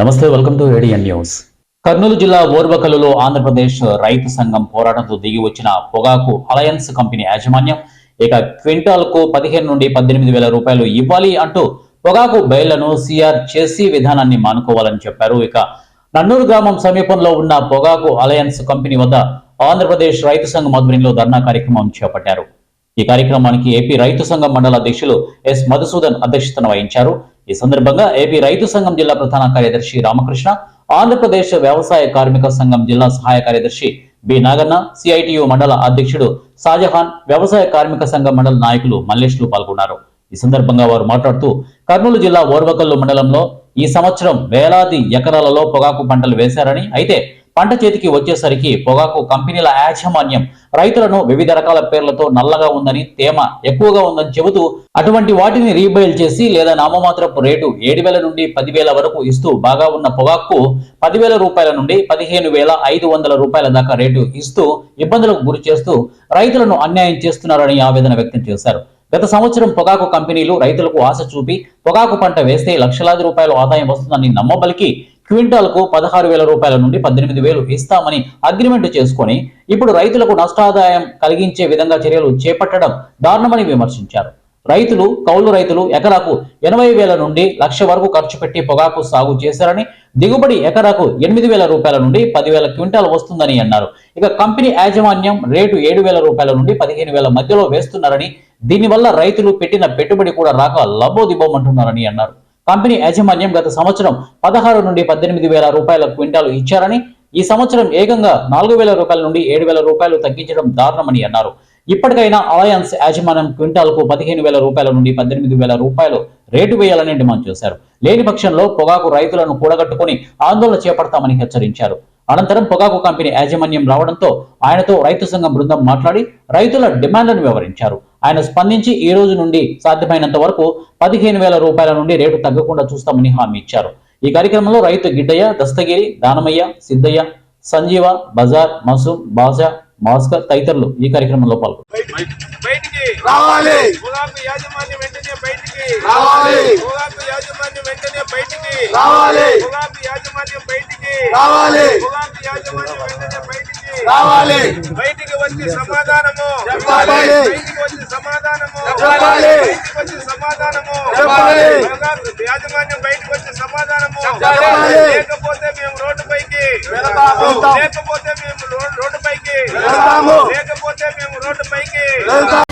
నమస్తే, welcome to ADN news. Kurnool జిల్లా ఓర్వకల్లులో ఆంధ్రప్రదేశ్ రైతు సంఘం పోరాటంతో దిగి వచ్చిన పొగాకు అలయన్స్ కంపెనీ యాజమాన్యం ఇక క్వింటాల్కు 15 నుండి 18 వేల రూపాయలు ఇవ్వాలి అంటూ పొగాకు బయళ్లను సిఆర్ చేసి విధానాన్ని మానుకోవాలని చెప్పారు. ఇక నన్నూరు గ్రామం సమీపంలో ఉన్న పొగాకు అలయన్స్ కంపెనీ వద్ద ఆంధ్రప్రదేశ్ రైతు సంఘం ఆధ్వర్యంలో ధర్నా కార్యక్రమం చేపట్టారు. ఈ కార్యక్రమానికి ఏపీ రైతు సంఘం మండల అధ్యక్షులు ఎస్ మధుసూదన్ అధ్యక్షతన వహించారు. ఈ సందర్భంగా ఏపీ రైతు సంఘం జిల్లా ప్రధాన కార్యదర్శి రామకృష్ణ, ఆంధ్రప్రదేశ్ వ్యవసాయ కార్మిక సంఘం జిల్లా సహాయ కార్యదర్శి బి నాగన్న, సిఐటియు మండల అధ్యక్షుడు షాజహాన్, వ్యవసాయ కార్మిక సంఘం మండల నాయకులు మల్లేష్లు పాల్గొన్నారు. ఈ సందర్భంగా వారు మాట్లాడుతూ కర్నూలు జిల్లా ఓర్వకల్లు మండలంలో ఈ సంవత్సరం వేలాది ఎకరాలలో పొగాకు పంటలు వేశారని, అయితే పంట చేతికి వచ్చేసరికి పొగాకు కంపెనీల యాజమాన్యం రైతులను వివిధ రకాల పేర్లతో నల్లగా ఉందని, తేమ ఎక్కువగా ఉందని చెబుతూ అటువంటి వాటిని రీబైల్ చేసి లేదా నామమాత్రపు రేటు 7,000 నుండి 10,000 వరకు ఇస్తూ బాగా ఉన్న పొగాకు 10,000 రూపాయల నుండి 15,500 రూపాయల దాకా రేటు ఇస్తూ ఇబ్బందులకు గురి చేస్తూ రైతులను అన్యాయం చేస్తున్నారని ఆవేదన వ్యక్తం చేశారు. గత సంవత్సరం పొగాకు కంపెనీలు రైతులకు ఆశ చూపి పొగాకు పంట వేస్తే లక్షలాది రూపాయలు ఆదాయం వస్తుందని నమ్మబలికి క్వింటాల్కు 16,000 రూపాయల నుండి 18,000 ఇస్తామని అగ్రిమెంట్ చేసుకొని ఇప్పుడు రైతులకు నష్టాదాయం కలిగించే విధంగా చర్యలు చేపట్టడం దారుణమని విమర్శించారు. కౌలు రైతులు ఎకరాకు 80,000 నుండి 1,00,000 వరకు ఖర్చు పెట్టి పొగాకు సాగు చేశారని, దిగుబడి ఎకరాకు 8,000 రూపాయల నుండి 10,000 క్వింటాల్ వస్తుందని అన్నారు. ఇక కంపెనీ యాజమాన్యం రేటు 7,000 రూపాయల నుండి 15,000 మధ్యలో వేస్తున్నారని, దీనివల్ల రైతులు పెట్టిన పెట్టుబడి కూడా రాక లబ్బోదిబ్బోమంటున్నారని అన్నారు. కంపెనీ యాజమాన్యం గత సంవత్సరం 16 నుండి 18,000 రూపాయల క్వింటాలు ఇచ్చారని, ఈ సంవత్సరం ఏకంగా 4,000 రూపాయల నుండి 7,000 రూపాయలు తగ్గించడం దారుణమని అన్నారు. ఇప్పటికైనా అలయన్స్ యాజమాన్యం క్వింటాల్కు 15,000 రూపాయల నుండి 18,000 రూపాయలు రేటు వేయాలని డిమాండ్ చేశారు. లేని పక్షంలో పొగాకు రైతులను కూడగట్టుకుని ఆందోళన చేపడతామని హెచ్చరించారు. అనంతరం పొగాకు కంపెనీ యాజమాన్యం రావడంతో ఆయనతో రైతు సంఘం బృందం మాట్లాడి రైతుల డిమాండ్లను వివరించారు. ఆయన స్పందించి ఈ రోజు నుండి సాధ్యమైనంత వరకు 15,000 రూపాయల నుండి రేటు తగ్గకుండా చూస్తామని హామీ ఇచ్చారు. ఈ కార్యక్రమంలో రైతు గిడ్డయ్య, దస్తగిరి, దానమయ్య, సిద్ధయ్య, సంజీవ, బజార్, మసూమ్, బాజా, మాస్కర్ తదితరులు ఈ కార్యక్రమంలో పాల్గొన్నారు. బయటికి వచ్చి సమాధానము చెప్పాలి, యాజమాన్యం బయటకు వచ్చి సమాధానము చెప్పాలి. లేకపోతే మేము రోడ్డుపైకి వెళ్తాము, లేకపోతే మేము రోడ్డుపైకి వెళ్తాము.